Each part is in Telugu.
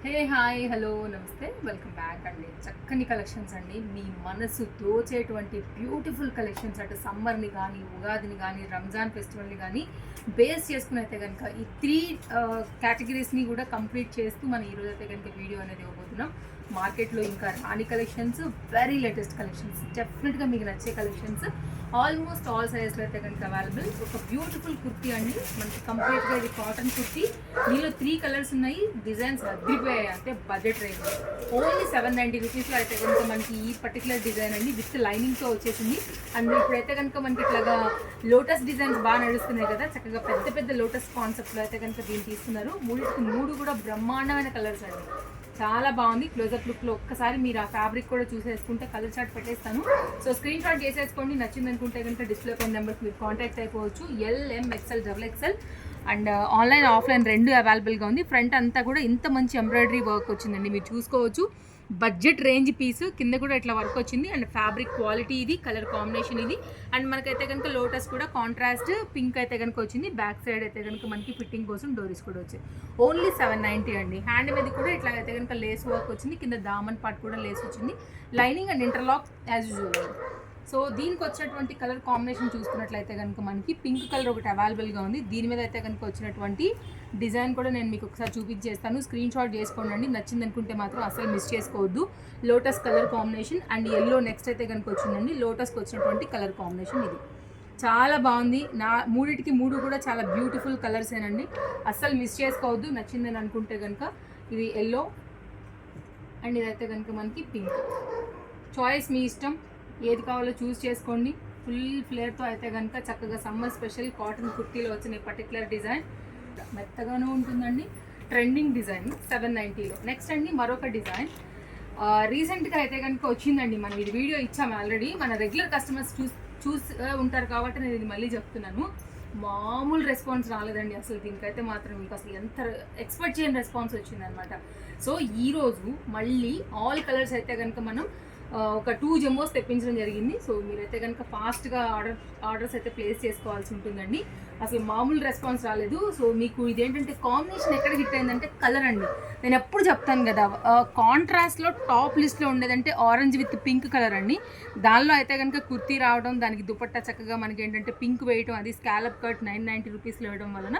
హే హాయ్ హలో నమస్తే వెల్కమ్ బ్యాక్ అండి. చక్కని కలెక్షన్స్ అండి, మీ మనసు దోచేటువంటి బ్యూటిఫుల్ కలెక్షన్స్. అటు సమ్మర్ని కానీ, ఉగాదిని కానీ, రంజాన్ ఫెస్టివల్ని కానీ బేస్ చేసుకుని అయితే కనుక ఈ త్రీ కేటగిరీస్ని కూడా కంప్లీట్ చేస్తూ మనం ఈరోజు అయితే కనుక వీడియో అనేది ఇవ్వబోతున్నాం. మార్కెట్లో ఇంకా రాని కలెక్షన్స్, వెరీ లేటెస్ట్ కలెక్షన్స్, డెఫినెట్గా మీకు నచ్చే కలెక్షన్స్. ఆల్మోస్ట్ ఆల్ సైజ్లో అయితే కనుక అవైలబుల్. ఒక బ్యూటిఫుల్ కుర్తీ అండి, మనకి కంప్లీట్గా ఇది కాటన్ కుర్తీ. దీనిలో 3 కలర్స్ ఉన్నాయి. డిజైన్స్ అదిరిపోయాయి, అంటే బడ్జెట్ రేంజ్. ఓన్లీ 790 రూపీస్లో అయితే కనుక మనకి ఈ పర్టికులర్ డిజైన్ అండి విత్ లైనింగ్తో వచ్చేసింది. అండ్ ఇప్పుడైతే కనుక మనకి ఇట్లాగా లోటస్ డిజైన్స్ బాగా నడుస్తున్నాయి కదా, చక్కగా పెద్ద పెద్ద లోటస్ కాన్సెప్ట్లో అయితే కనుక దీన్ని తీసుకున్నారు. మూడు కూడా బ్రహ్మాండమైన కలర్స్ అండి, చాలా బాగుంది. క్లోజప్ లుక్లో ఒక్కసారి మీరు ఆ ఫ్యాబ్రిక్ కూడా చూసేసుకుంటే కలర్ చార్ట్ పెట్టేస్తాను. సో స్క్రీన్ షాట్ చేసేసుకోండి, నచ్చింది అనుకుంటే కనుక డిస్ప్లే పైన నెంబర్కి మీరు కాంటాక్ట్ అయిపోవచ్చు. LM, XL, XXL and online offline రెండు అవైలబుల్గా ఉంది. ఫ్రంట్ అంతా కూడా ఇంత మంచి ఎంబ్రాయిడరీ వర్క్ వచ్చిందండి, మీరు చూసుకోవచ్చు. బడ్జెట్ రేంజ్ పీస్, కింద కూడా ఇట్లా వర్క్ వచ్చింది. అండ్ ఫ్యాబ్రిక్ క్వాలిటీ ఇది, కలర్ కాంబినేషన్ ఇది. అండ్ మనకైతే కనుక లోటస్ కూడా కాంట్రాస్ట్ పింక్ అయితే కనుక వచ్చింది. బ్యాక్ సైడ్ అయితే కనుక మనకి ఫిట్టింగ్ కోసం డోరీస్ కూడా వచ్చాయి. ఓన్లీ 790 అండి. హ్యాండ్ మీద కూడా ఇట్లా అయితే కనుక లేస్ వర్క్ వచ్చింది, కింద దామన్ పార్ట్ కూడా లేస్ వచ్చింది. Lining and interlock as usual. So దీనికి వచ్చినటువంటి కలర్ కాంబినేషన్ చూసుకున్నట్లయితే కనుక మనకి పింక్ కలర్ ఒకటి అవైలబుల్గా ఉంది. దీని మీద అయితే కనుక వచ్చినటువంటి డిజైన్ కూడా నేను మీకు ఒకసారి చూపించేస్తాను. స్క్రీన్ షాట్ చేసుకోండి, నచ్చింది అనుకుంటే మాత్రం అసలు మిస్ చేసుకోవద్దు. Lotus colour combination and yellow next అయితే కనుక వచ్చిందండి. లోటస్కి వచ్చినటువంటి కలర్ కాంబినేషన్ ఇది చాలా బాగుంది. మూడిటికి కూడా చాలా బ్యూటిఫుల్ కలర్సేనండి, అస్సలు మిస్ చేసుకోవద్దు. నచ్చిందని అనుకుంటే కనుక ఇది ఎల్లో అండ్ ఇదైతే కనుక మనకి పింక్. చాయిస్ మీ ఇష్టం, ఏది కావాలో చూస్ చేసుకోండి. ఫుల్ ఫ్లేర్తో అయితే కనుక చక్కగా సమ్మర్ స్పెషల్ కాటన్ కుర్తీలో వచ్చిన పర్టికులర్ డిజైన్ మెత్తగానే ఉంటుందండి. Trending design 790లో. నెక్స్ట్ అండి మరొక డిజైన్ రీసెంట్గా అయితే కనుక వచ్చిందండి. మనం ఇది వీడియో ఇచ్చాము ఆల్రెడీ. మన రెగ్యులర్ కస్టమర్స్ చూసి ఉంటారు కాబట్టి నేను ఇది మళ్ళీ చెప్తున్నాను. మామూలు రెస్పాన్స్ రాలేదండి అసలు. దీనికైతే మాత్రం మీకు అసలు ఎంత ఎక్స్పెక్ట్ చేయని రెస్పాన్స్ వచ్చిందనమాట. సో ఈరోజు మళ్ళీ ఆల్ కలర్స్ అయితే కనుక మనం ఒక 2 జంబోస్ తెప్పించడం జరిగింది. సో మీరైతే కనుక ఫాస్ట్గా ఆర్డర్స్ అయితే ప్లేస్ చేసుకోవాల్సి ఉంటుందండి. అసలు మామూలు రెస్పాన్స్ రాలేదు. సో మీకు ఇదేంటంటే కాంబినేషన్ ఎక్కడ హిట్ అయిందంటే కలర్ అండి. నేను ఎప్పుడు చెప్తాను కదా, కాంట్రాస్ట్లో టాప్ లిస్ట్లో ఉండేదంటే ఆరెంజ్ విత్ పింక్ కలర్ అండి. దానిలో అయితే కనుక కుర్తీ రావడం, దానికి దుపట్టా చక్కగా మనకి ఏంటంటే పింక్ వేయడం, అది స్కాలప్ కట్ 990 రూపీస్లో వేయడం వలన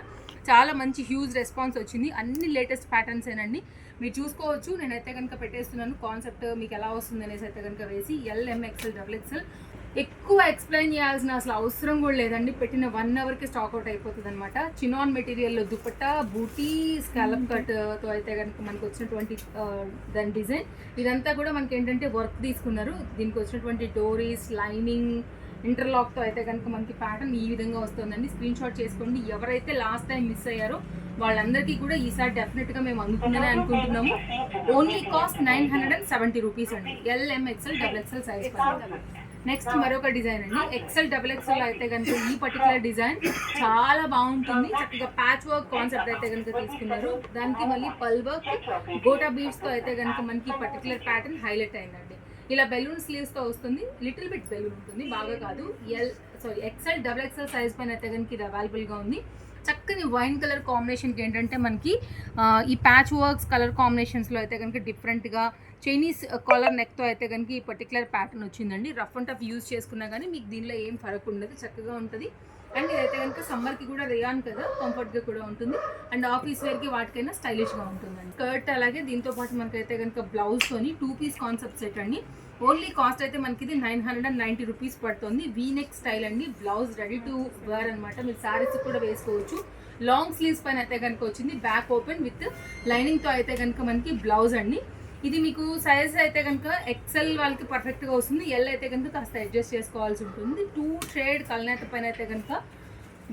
చాలా మంచి హ్యూజ్ రెస్పాన్స్ వచ్చింది. అన్ని లేటెస్ట్ ప్యాటర్న్స్ ఏనండి, మీరు చూసుకోవచ్చు. నేనైతే కనుక పెట్టేస్తున్నాను కాన్సెప్ట్ మీకు ఎలా వస్తుంది అనేసి అయితే కనుక వేసి. LM, XL, XXL ఎక్కువ ఎక్స్ప్లెయిన్ చేయాల్సిన అసలు అవసరం కూడా లేదండి. పెట్టిన 1 అవర్కి స్టాక్అవుట్ అయిపోతుంది అనమాట. చినాన్ మెటీరియల్లో దుపట్టా, బూటీ, స్కాలప్ కట్తో అయితే కనుక మనకు వచ్చినటువంటి దాని డిజైన్ ఇదంతా కూడా మనకి ఏంటంటే వర్క్ తీసుకున్నారు. దీనికి వచ్చినటువంటి డోరీస్, లైనింగ్, ఇంటర్లాక్తో అయితే కనుక మనకి ప్యాటర్న్ ఈ విధంగా వస్తుందండి. స్క్రీన్ షాట్ చేసుకోండి. ఎవరైతే లాస్ట్ టైం మిస్ అయ్యారో వాళ్ళందరికీ కూడా ఈసారి డెఫినెట్గా మేము అందుకుందని అనుకుంటున్నాము. ఓన్లీ కాస్ట్ 970 రూపీస్ అండి. LM, XL, XXL size. Next మరొక డిజైన్ అండి. XL, XXL అయితే కనుక ఈ పర్టికులర్ డిజైన్ చాలా బాగుంటుంది. చక్కగా ప్యాచ్ వర్క్ కాన్సెప్ట్ అయితే కనుక తీసుకున్నారు. దానికి మళ్ళీ పల్ వర్క్, గోటా బీడ్స్తో అయితే కనుక మనకి పర్టికులర్ ప్యాటర్న్ హైలైట్ అయిందండి. ఇలా బెలూన్ స్లీవ్స్తో వస్తుంది, లిటిల్ బిట్ బెలూన్ ఉంటుంది, బాగా కాదు. XL, XXL సైజ్ పైన అయితే కనుక ఇది అవైలబుల్గా ఉంది. చక్కని వైన్ కలర్ కాంబినేషన్కి ఏంటంటే మనకి ఈ ప్యాచ్ వర్క్స్ కలర్ కాంబినేషన్స్లో అయితే కనుక డిఫరెంట్గా చైనీస్ కాలర్ నెక్తో అయితే కనుక ఈ పర్టికులర్ ప్యాటర్న్ వచ్చిందండి. రఫ్ అండ్ టఫ్ యూజ్ చేసుకున్నా కానీ మీకు దీనిలో ఏం ఫరక్ ఉండదు, చక్కగా ఉంటుంది. అండ్ ఇదైతే కనుక సమ్మర్కి కూడా రేయాన్ కదా, కంఫర్ట్గా కూడా ఉంటుంది. అండ్ ఆఫీస్ వేర్కి వాటికైనా స్టైలిష్గా ఉంటుందండి. స్కర్ట్ అలాగే దీంతో పాటు మనకైతే కనుక బ్లౌజ్తోని 2 పీస్ కాన్సెప్ట్ సెట్ అండి. ఓన్లీ కాస్ట్ అయితే మనకి ఇది 990 రూపీస్ పడుతుంది. వీనెక్ స్టైల్ అండి. బ్లౌజ్ రెడీ టు వేర్ అనమాట, మీరు శారీస్ కూడా వేసుకోవచ్చు. లాంగ్ స్లీవ్స్ పైన అయితే కనుక వచ్చింది. బ్యాక్ ఓపెన్ విత్ లైనింగ్తో అయితే కనుక మనకి బ్లౌజ్ అండి. ఇది మీకు సైజ్ అయితే కనుక XL వాళ్ళకి పర్ఫెక్ట్గా వస్తుంది. L అయితే కనుక కాస్త అడ్జస్ట్ చేసుకోవాల్సి ఉంటుంది. 2 షేడ్ కల్నేత పైన అయితే కనుక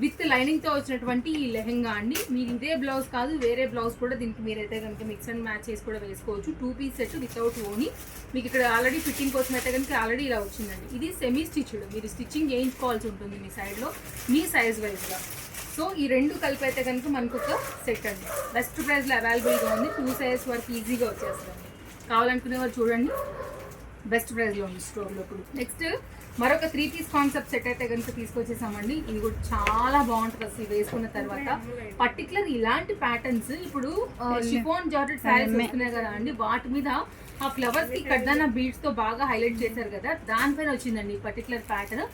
విత్ లైనింగ్తో వచ్చినటువంటి ఈ లెహెంగా అండి. మీరు ఇదే బ్లౌజ్ కాదు, వేరే బ్లౌజ్ కూడా దీనికి మీరైతే కనుక మిక్స్ అండ్ మ్యాచ్ చేసి కూడా వేసుకోవచ్చు. 2 పీస్ సెట్ వితౌట్ ఓనీ. మీకు ఇక్కడ ఆల్రెడీ ఫిట్టింగ్ కోసం అయితే కనుక ఆల్రెడీ ఇలా వచ్చిందండి. ఇది సెమీ స్టిచ్డ్, మీరు స్టిచ్చింగ్ చేయించుకోవాల్సి ఉంటుంది మీ సైడ్లో మీ సైజ్ వైజ్గా. సో ఈ రెండు కలిపి అయితే కనుక మనకు ఒక సెట్ అండి. బెస్ట్ ప్రైస్లో అవైలబుల్గా ఉంది. 2 సైజ్ వరకు ఈజీగా వచ్చేస్తుంది. కావాలనుకునే వాళ్ళు చూడండి. బెస్ట్ ప్రైస్లో ఉంది స్టోర్లో ఇప్పుడు. నెక్స్ట్ మరొక 3 పీస్ కాన్సెప్ట్ సెట్ అయితే కనుక తీసుకొచ్చేసామండి. ఇది కూడా చాలా బాగుంటుంది అసలు వేసుకున్న తర్వాత. పర్టికులర్ ఇలాంటి ప్యాటర్న్స్ ఇప్పుడు షిఫాన్ జార్జెట్ శారీస్ వస్తున్నాయి కదా అండి, వాటి మీద ఆ ఫ్లవర్స్ కి కడ్దానా బీడ్స్ తో బాగా హైలైట్ చేశారు కదా, దానిపైన వచ్చిందండి ఈ పర్టికులర్ ప్యాటర్న్.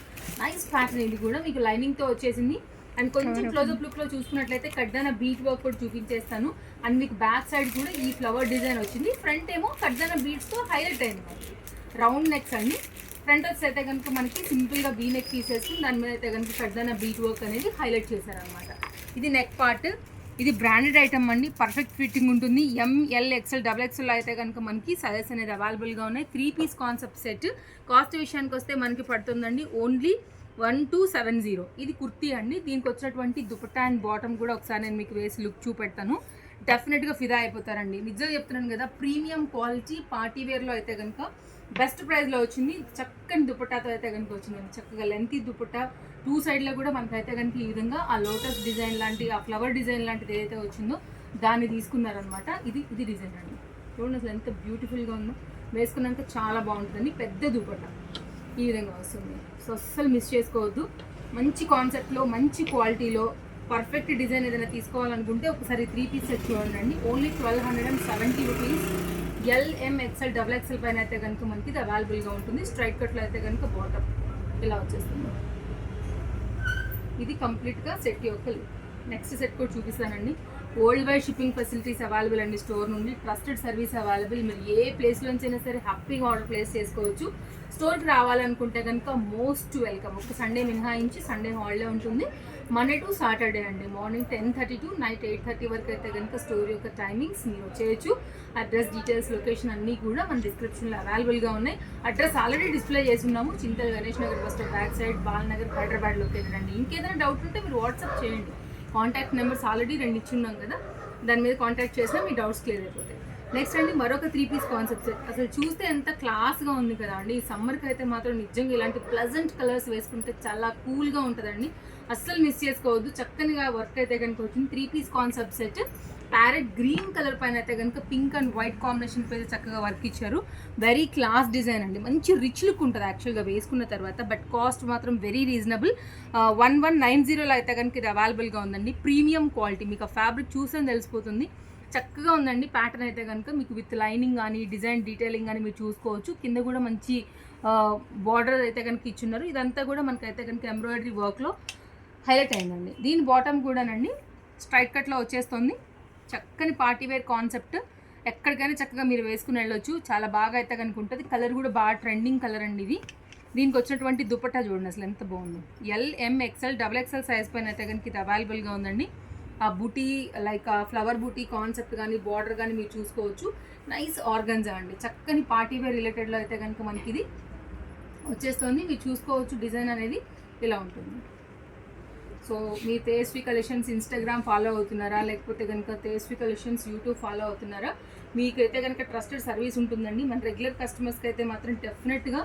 Nice pattern. ఇది కూడా మీకు లైనింగ్ తో వచ్చేసింది. అండ్ కొంచెం క్లోజప్ లుక్ లో చూసుకున్నట్లయితే కడ్దానా బీట్ వర్క్ కూడా చూపించేస్తాను. అండ్ మీకు బ్యాక్ సైడ్ కూడా ఈ ఫ్లవర్ డిజైన్ వచ్చింది. ఫ్రంట్ ఏమో కడ్దానా బీడ్స్ తో హైలైట్ అయింది మనకి. రౌండ్ నెక్స్ అండి. ఫ్రంట్ వచ్చి అయితే కనుక మనకి సింపుల్ గా వీ నెక్ తీసేసి దాని మీద అయితే కనుక కడ్దానా బీట్ వర్క్ అనేది హైలైట్ చేశారనమాట. ఇది నెక్ పార్ట్. ఇది బ్రాండెడ్ ఐటమ్ అండి, పర్ఫెక్ట్ ఫిట్టింగ్ ఉంటుంది. ML XL XXL అయితే కనుక మనకి సైజెస్ అనేది అవైలబుల్గా ఉన్నాయి. 3 పీస్ కాన్సెప్ట్ సెట్. కాస్ట్ విషయానికి వస్తే మనకి పడుతుందండి ఓన్లీ 1270. ఇది కుర్తీ అండి. దీనికి వచ్చినటువంటి దుపట్టా అండ్ బాటమ్ కూడా ఒకసారి నేను మీకు వేసి లుక్ చూపెడతాను. డెఫినెట్గా ఫిదా అయిపోతారండి. నిజంగా చెప్తున్నాను కదా, ప్రీమియం క్వాలిటీ పార్టీ వేర్లో అయితే కనుక బెస్ట్ ప్రైస్లో వచ్చింది. చక్కని దుపట్టాతో అయితే కనుక వచ్చిందండి. చక్కగా లెంతీ దుపట్టా, 2 సైడ్లో కూడా మనకైతే కనుక ఈ విధంగా ఆ లోటస్ డిజైన్ లాంటి, ఆ ఫ్లవర్ డిజైన్ లాంటిది ఏదైతే వచ్చిందో దాన్ని తీసుకున్నారనమాట. ఇది డిజైన్ అండి. చూడండి అసలు ఎంత బ్యూటిఫుల్గా ఉందో. వేసుకున్నాక చాలా బాగుంటుందండి. పెద్ద దుపట్టా ఈ విధంగా వస్తుంది. సో అస్సలు మిస్ చేసుకోవద్దు. మంచి కాన్సెప్ట్లో, మంచి క్వాలిటీలో పర్ఫెక్ట్ డిజైన్ ఏదైనా తీసుకోవాలనుకుంటే ఒకసారి 3 పీస్ సెట్ చూడండి. Only 1270 rupees. LM XL XXL పైన అయితే కనుక మనకి ఇది అవైలబుల్గా ఉంటుంది. స్ట్రైట్ కట్లో అయితే కనుక బాటమ్ ఇలా వచ్చేస్తుంది. ఇది కంప్లీట్గా సెట్ యొక్క లుక్. నెక్స్ట్ సెట్ కూడా చూపిస్తానండి. World wide shipping facilities available అండి స్టోర్ నుండి. Trusted service available. మీరు ఏ ప్లేస్లోంచి అయినా సరే హ్యాపీగా ఆర్డర్ ప్లేస్ చేసుకోవచ్చు. స్టోర్కి రావాలనుకుంటే కనుక మోస్ట్ వెల్కమ్. ఒక సండే మినహాయించి సండే హాలిడే ఉంటుంది. మండే టు సాటర్డే అండి. మార్నింగ్ 10:30 to నైట్ 8:30 వరకు అయితే కనుక స్టోర్ యొక్క టైమింగ్స్ మీరు వచ్చేయచ్చు. అడ్రస్ డీటెయిల్స్, లొకేషన్ అన్నీ కూడా మన డిస్క్రిప్షన్లో అవైలబుల్గా ఉన్నాయి. అడ్రస్ ఆల్రెడీ డిస్ప్లే చేసి ఉన్నాము. Chintal Ganesh Nagar bus stop back side, Balanagar, Hyderabad located అండి. ఇంకేదైనా డౌట్ ఉంటే మీరు వాట్సాప్ చేయండి. కాంటాక్ట్ నెంబర్స్ ఆల్రెడీ 2 ఇచ్చున్నాం కదా, దాని మీద కాంటాక్ట్ చేసినా మీ డౌట్స్ క్లియర్ అయిపోతాయి. నెక్స్ట్ అండి మరొక 3 పీస్ కాన్సెప్ట్ సెట్. అసలు చూస్తే ఎంత క్లాస్గా ఉంది కదా అండి. ఈ సమ్మర్కి అయితే మాత్రం నిజంగా ఇలాంటి ప్లజెంట్ కలర్స్ వేసుకుంటే చాలా కూల్గా ఉంటుందండి. అస్సలు మిస్ చేసుకోవద్దు. చక్కనిగా వర్క్ అయితే కనుక వచ్చింది. 3 piece concept set. Parrot green colour పైన అయితే కనుక పింక్ అండ్ వైట్ కాంబినేషన్ పైన చక్కగా వర్క్ ఇచ్చారు. వెరీ క్లాస్ డిజైన్ అండి. మంచి రిచ్ లుక్ ఉంటుంది యాక్చువల్గా వేసుకున్న తర్వాత. బట్ కాస్ట్ మాత్రం వెరీ రీజనబుల్. 1190లో అయితే కనుక ఇది అవైలబుల్గా ఉందండి. Premium quality. మీకు ఆ ఫ్యాబ్రిక్ చూసని తెలిసిపోతుంది. చక్కగా ఉందండి. ప్యాటర్న్ అయితే కనుక మీకు విత్ లైనింగ్ కానీ, డిజైన్ డీటెయిలింగ్ కానీ మీరు చూసుకోవచ్చు. కింద కూడా మంచి బార్డర్ అయితే కనుక ఇచ్చున్నారు. ఇదంతా కూడా మనకైతే కనుక ఎంబ్రాయిడరీ వర్క్లో హైలైట్ అయిందండి. దీని బాటమ్ కూడానండి స్ట్రైట్ కట్లో వచ్చేస్తుంది. చక్కని పార్టీవేర్ కాన్సెప్ట్. ఎక్కడికైనా చక్కగా మీరు వేసుకుని వెళ్ళొచ్చు. చాలా బాగా అయితే కనుక ఉంటుంది. కలర్ కూడా బాగా ట్రెండింగ్ కలర్ అండి ఇది. దీనికి వచ్చినటువంటి దుపట్టా చూడండి అసలు ఎంత బాగుంది. LM XL XXL సైజ్ పైన అయితే కనుక ఇది అవైలబుల్గా ఉందండి. ఆ బూటీ లైక్ ఆ ఫ్లవర్ బూటీ కాన్సెప్ట్ కానీ, బార్డర్ కానీ మీరు చూసుకోవచ్చు. నైస్ ఆర్గన్జా అండి. చక్కని పార్టీవేర్ రిలేటెడ్లో అయితే కనుక మనకి ఇది వచ్చేస్తుంది. మీరు చూసుకోవచ్చు. డిజైన్ అనేది ఇలా ఉంటుంది. సో మీ తేజస్వి కలెక్షన్స్ ఇన్స్టాగ్రామ్ ఫాలో అవుతున్నారా, లేకపోతే కనుక తేజస్వి కలెక్షన్స్ యూట్యూబ్ ఫాలో అవుతున్నారా, మీకైతే కనుక ట్రస్టెడ్ సర్వీస్ ఉంటుందండి. మన రెగ్యులర్ కస్టమర్స్కి అయితే మాత్రం డెఫినెట్గా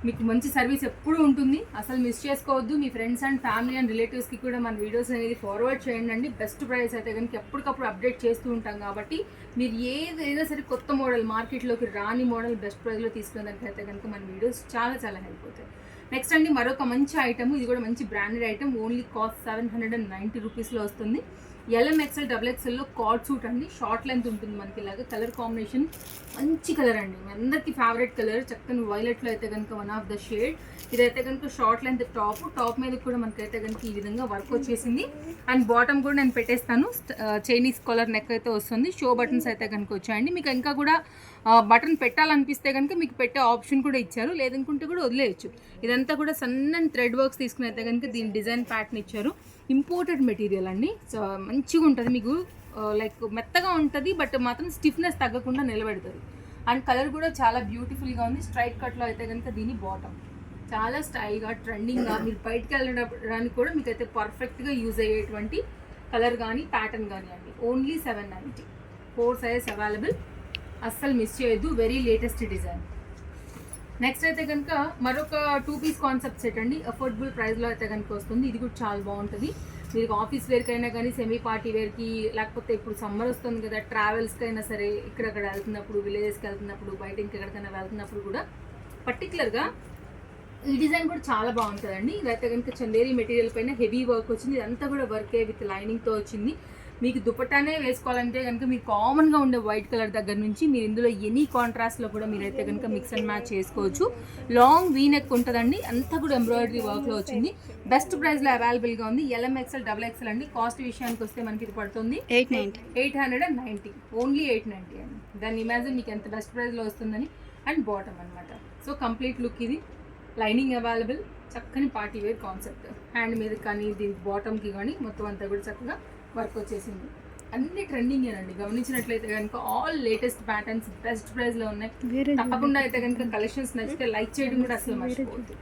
మీకు మంచి సర్వీస్ ఎప్పుడూ ఉంటుంది. అసలు మిస్ చేసుకోవద్దు. మీ ఫ్రెండ్స్ అండ్ ఫ్యామిలీ అండ్ రిలేటివ్స్కి కూడా మన వీడియోస్ అనేది ఫార్వర్డ్ చేయండి. బెస్ట్ ప్రైస్ అయితే కనుక ఎప్పటికప్పుడు అప్డేట్ చేస్తూ ఉంటాం కాబట్టి మీరు ఏదైనా సరే కొత్త మోడల్, మార్కెట్లోకి రాని మోడల్ బెస్ట్ ప్రైస్లో తీసుకునేదానికి అయితే కనుక మన వీడియోస్ చాలా చాలా హెల్ప్ అవుతాయి. నెక్స్ట్ అండి మరొక మంచి ఐటమ్. ఇది కూడా మంచి బ్రాండెడ్ ఐటమ్. ఓన్లీ కాస్ట్ 790 రూపీస్లో వస్తుంది. LM XL XXLలో కార్డ్ సూట్ అండి. షార్ట్ లెంత్ ఉంటుంది మనకి. ఇలాగా కలర్ కాంబినేషన్ మంచి కలర్ అండి. మీ అందరికీ ఫేవరెట్ కలర్. చక్కని వైలెట్లో అయితే కనుక వన్ ఆఫ్ ద షేడ్. ఇదైతే కనుక షార్ట్ లెంత్ టాప్ మీద కూడా మనకైతే కనుక ఈ విధంగా వర్క్ వచ్చేసింది. అండ్ బాటమ్ కూడా నేను పెట్టేస్తాను. చైనీస్ కాలర్ నెక్ అయితే వస్తుంది. షో బటన్స్ అయితే కనుక వచ్చాయండి. మీకు ఇంకా కూడా బటన్ పెట్టాలనిపిస్తే కనుక మీకు పెట్టే ఆప్షన్ కూడా ఇచ్చారు. లేదనుకుంటే కూడా వదిలేయచ్చు. ఇదంతా కూడా సన్నని థ్రెడ్ వర్క్స్ తీసుకుని అయితే కనుక దీని డిజైన్ ప్యాటర్న్ ఇచ్చారు. ఇంపోర్టెడ్ మెటీరియల్ అండి. సో మంచిగా ఉంటుంది. మీకు లైక్ మెత్తగా ఉంటుంది, బట్ మాత్రం స్టిఫ్నెస్ తగ్గకుండా నిలబెడుతుంది. అండ్ కలర్ కూడా చాలా బ్యూటిఫుల్గా ఉంది. స్ట్రైట్ కట్లో అయితే కనుక దీని బాటమ్ చాలా స్టైల్గా, ట్రెండింగ్గా, మీరు బయటకు వెళ్ళడానికి కూడా మీకైతే పర్ఫెక్ట్గా యూజ్ అయ్యేటువంటి కలర్ కానీ ప్యాటర్న్ కానీ అండి. ఓన్లీ 790. 4 size available. అస్సలు మిస్ చేయొద్దు. Very latest design. నెక్స్ట్ అయితే కనుక మరొక 2 పీస్ కాన్సెప్ట్ సెట్ అండి. అఫోర్డబుల్ ప్రైస్లో అయితే కనుక వస్తుంది. ఇది కూడా చాలా బాగుంటుంది. మీరు ఆఫీస్ వేర్కి అయినా కానీ సెమీ పార్టీ వేర్కి, లేకపోతే ఇప్పుడు సమ్మర్ వస్తుంది కదా ట్రావెల్స్కి అయినా సరే, ఇక్కడక్కడ వెళ్తున్నప్పుడు, విలేజెస్కి వెళ్తున్నప్పుడు, బయట ఇంకెక్కడికైనా వెళ్తున్నప్పుడు కూడా పర్టికులర్గా ఈ డిజైన్ కూడా చాలా బాగుంటుందండి. ఇదైతే కనుక చందేరి మెటీరియల్ పైన హెవీ వర్క్ వచ్చింది. ఇదంతా కూడా వర్కే విత్ లైనింగ్తో వచ్చింది. మీకు దుపట్టానే వేసుకోవాలంటే కనుక మీరు కామన్గా ఉండే వైట్ కలర్ దగ్గర నుంచి మీరు ఇందులో ఎనీ కాంట్రాస్ట్లో కూడా మీరైతే కనుక మిక్స్ అండ్ మ్యాచ్ చేసుకోవచ్చు. లాంగ్ వీ నెక్ ఉంటుందండి, అంతా కూడా ఎంబ్రాయిడరీ వర్క్లో వచ్చింది. బెస్ట్ ప్రైస్లో అవైలబుల్గా ఉంది. LMXL XXL అండి. కాస్ట్ విషయానికి వస్తే మనకి ఇది పడుతుంది 890, ఓన్లీ 890 అండి. దాన్ని ఇమాజిన్ మీకు ఎంత బెస్ట్ ప్రైస్లో వస్తుందని. అండ్ బాటమ్ అనమాట. సో కంప్లీట్ లుక్ ఇది. లైనింగ్ అవైలబుల్, చక్కని పార్టీ వేర్ కాన్సెప్ట్. హ్యాండ్ మీద కానీ దీని బాటమ్కి కానీ మొత్తం అంతా కూడా చక్కగా వర్క్ వచ్చేసింది. అన్ని ట్రెండింగ్ అండి. గమనించినట్లయితే కనుక ఆల్ లేటెస్ట్ ప్యాటర్న్స్ బెస్ట్ ప్రైస్లో ఉన్నాయి. తప్పకుండా అయితే కనుక కలెక్షన్స్ నచ్చితే లైక్ చేయడం కూడా అసలు మర్చిపోవద్దు.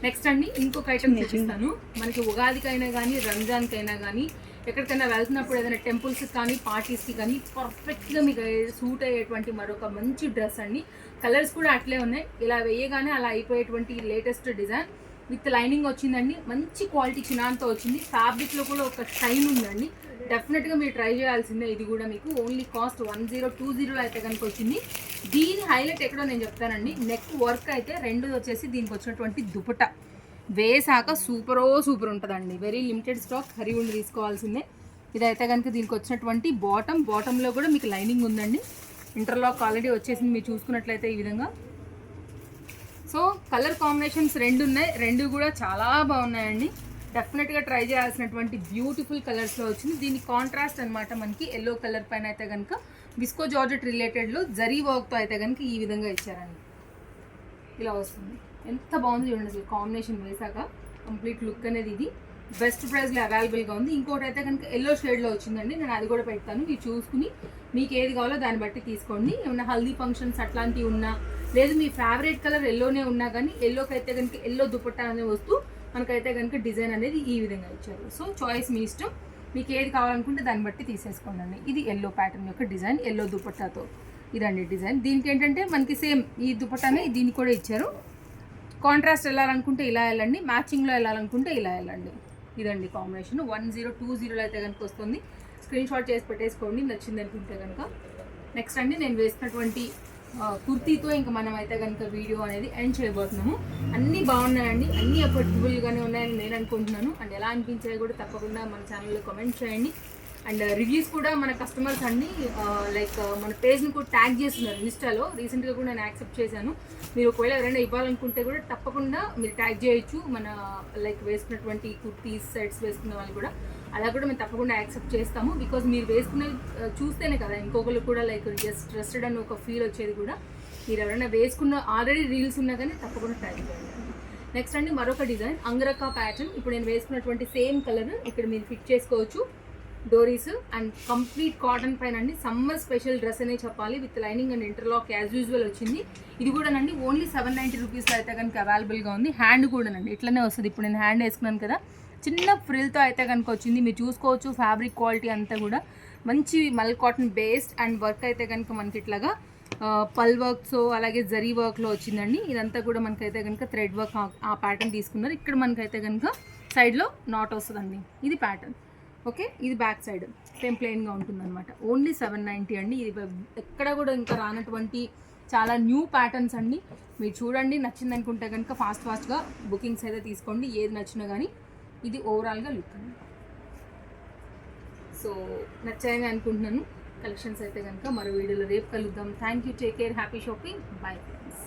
నెక్స్ట్ అండి ఇంకొక ఐటమ్ చూపిస్తాను. మనకి ఉగాదికైనా కానీ రంజాన్కైనా కానీ ఎక్కడికైనా వెళ్తున్నప్పుడు ఏదైనా టెంపుల్స్కి కానీ పార్టీస్కి కానీ పర్ఫెక్ట్గా మీకు సూట్ అయ్యేటువంటి మరొక మంచి డ్రెస్ అండి. కలర్స్ కూడా అట్లే ఉన్నాయి. ఇలా వేయగానే అలా అయిపోయేటువంటి లేటెస్ట్ డిజైన్ విత్ లైనింగ్ వచ్చిందండి. మంచి క్వాలిటీ చినాన్తో వచ్చింది. ఫ్యాబ్రిక్లో కూడా ఒక షైన్ ఉందండి. డెఫినెట్గా మీరు ట్రై చేయాల్సిందే. ఇది కూడా మీకు ఓన్లీ కాస్ట్ 1020 అయితే కనుక వచ్చింది. దీని హైలైట్ ఎక్కడో నేను చెప్తానండి. నెక్ వర్క్ అయితే రెండు వచ్చేసి దీనికి వచ్చినటువంటి దుపట్టా వేసాక సూపర్ ఉంటుందండి. వెరీ లిమిటెడ్ స్టాక్, హరి ఉండి తీసుకోవాల్సిందే. ఇదైతే కనుక దీనికి వచ్చినటువంటి బాటంలో కూడా మీకు లైనింగ్ ఉందండి. ఇంటర్లాక్ ఆల్రెడీ వచ్చేసింది మీరు చూసుకున్నట్లయితే ఈ విధంగా. సో కలర్ కాంబినేషన్స్ రెండు ఉన్నాయి, రెండు కూడా చాలా బాగున్నాయండి. డెఫినెట్గా ట్రై చేయాల్సినటువంటి బ్యూటిఫుల్ కలర్స్లో వచ్చింది. దీని కాంట్రాస్ట్ అనమాట మనకి ఎల్లో కలర్ పైన అయితే కనుక విస్కో జార్జెట్ రిలేటెడ్లో జరీ వర్క్తో అయితే కనుక ఈ విధంగా ఇచ్చారండి. ఇలా వస్తుంది. ఎంత బాగుంది చూడండి అసలు కాంబినేషన్ వేసాక. కంప్లీట్ లుక్ అనేది ఇది బెస్ట్ ప్రైస్లో అవైలబుల్గా ఉంది. ఇంకోటి అయితే కనుక ఎల్లో షేడ్లో వచ్చిందండి. నేను అది కూడా పెడతాను, మీరు చూసుకుని మీకు ఏది కావాలో దాన్ని బట్టి తీసుకోండి. ఏమైనా హల్దీ ఫంక్షన్స్ అట్లాంటివి ఉన్నా, లేదు మీ ఫేవరెట్ కలర్ ఎల్లోనే ఉన్నా కానీ ఎల్లోకి అయితే కనుక ఎల్లో దుపట్టా అనే వస్తూ మనకైతే కనుక డిజైన్ అనేది ఈ విధంగా ఇచ్చారు. సో చాయిస్ మీ ఇష్టం, మీకు ఏది కావాలనుకుంటే దాన్ని బట్టి తీసేసుకోండి. ఇది ఎల్లో ప్యాటర్న్ యొక్క డిజైన్, ఎల్లో దుపట్టాతో ఇదండి డిజైన్. దీనికి ఏంటంటే మనకి సేమ్ ఈ దుపట్టానే దీన్ని కూడా ఇచ్చారు. కాంట్రాస్ట్ వెళ్ళాలనుకుంటే ఇలా వెళ్ళండి, మ్యాచింగ్లో వెళ్ళాలనుకుంటే ఇలా వెళ్ళండి. ఇదండి కాంబినేషన్. 1020 అయితే కనుక వస్తుంది. స్క్రీన్ షాట్ చేసి పెట్టేసుకోండి నచ్చింది అనుకుంటే కనుక. నెక్స్ట్ అండి నేను వేసినటువంటి కుర్తీతో ఇంకా మనం అయితే కనుక వీడియో అనేది ఎండ్ చేయబోతున్నాము. అన్నీ బాగున్నాయండి, అన్నీ అఫోర్డబుల్గానే ఉన్నాయని నేను అనుకుంటున్నాను. అండ్ ఎలా అనిపించాయో కూడా తప్పకుండా మన ఛానల్లో కామెంట్ చేయండి. అండ్ రివ్యూస్ కూడా మన కస్టమర్స్ అన్ని లైక్ మన పేజ్ని కూడా ట్యాగ్ చేస్తున్నారు ఇన్స్టాలో. రీసెంట్గా కూడా నేను యాక్సెప్ట్ చేశాను. మీరు ఒకవేళ ఎవరైనా ఇవ్వాలనుకుంటే కూడా తప్పకుండా మీరు ట్యాగ్ చేయొచ్చు. మన లైక్ వేసుకున్నటువంటి కుర్తీస్ సెట్స్ వేసుకున్న వాళ్ళు కూడా అలా కూడా మేము తప్పకుండా యాక్సెప్ట్ చేస్తాము. బికాజ్ మీరు వేసుకునే చూస్తేనే కదా ఇంకొకరు కూడా లైక్ జస్ట్ ట్రస్టెడ్ అని ఒక ఫీల్ వచ్చేది కూడా. మీరు ఎవరైనా వేసుకున్న ఆల్రెడీ రీల్స్ ఉన్నా కానీ తప్పకుండా ట్యాగ్ చేయండి. నెక్స్ట్ అండి మరొక డిజైన్ అంగరకా ప్యాటర్న్. ఇప్పుడు నేను వేసుకున్నటువంటి సేమ్ కలర్ ఇక్కడ మీరు ఫిట్ చేసుకోవచ్చు. డోరీస్ అండ్ కంప్లీట్ కాటన్ పైన అండి. సమ్మర్ స్పెషల్ డ్రెస్ అనే చెప్పాలి. With lining and interlock as usual వచ్చింది. ఇది కూడానండి ఓన్లీ 790 రూపీస్లో అయితే కనుక అవైలబుల్గా ఉంది. హ్యాండ్ కూడానండి ఇట్లనే వస్తుంది. ఇప్పుడు నేను హ్యాండ్ వేసుకున్నాను కదా, చిన్న ఫ్రిల్తో అయితే కనుక వచ్చింది. మీరు చూసుకోవచ్చు ఫ్యాబ్రిక్ క్వాలిటీ అంతా కూడా మంచి మల్ కాటన్ బేస్డ్ అండ్ వర్క్ అయితే కనుక మనకి ఇట్లాగా పల్ వర్క్స్ అలాగే జరీ వర్క్లో వచ్చిందండి. ఇదంతా కూడా మనకైతే కనుక థ్రెడ్ వర్క్ ఆ ప్యాటర్న్ తీసుకున్నారు. ఇక్కడ మనకైతే కనుక సైడ్లో నాట్ వస్తుందండి. ఇది ప్యాటర్న్. ఓకే, ఇది బ్యాక్ సైడ్ సేమ్ ప్లెయిన్గా ఉంటుందన్నమాట. ఓన్లీ 790 అండి. ఇది ఎక్కడ కూడా ఇంకా రానటువంటి చాలా న్యూ ప్యాటర్న్స్ అండి. మీరు చూడండి, నచ్చింది అనుకుంటే కనుక ఫాస్ట్గా బుకింగ్స్ అయితే తీసుకోండి. ఏది నచ్చినా కానీ ఇది ఓవరాల్గా లుక్ అండి. సో నచ్చాయని అనుకుంటున్నాను. కలెక్షన్స్ అయితే కనుక మరో వీడియోలో రేపు కలుద్దాం. Thank you, take care, happy shopping, bye friends.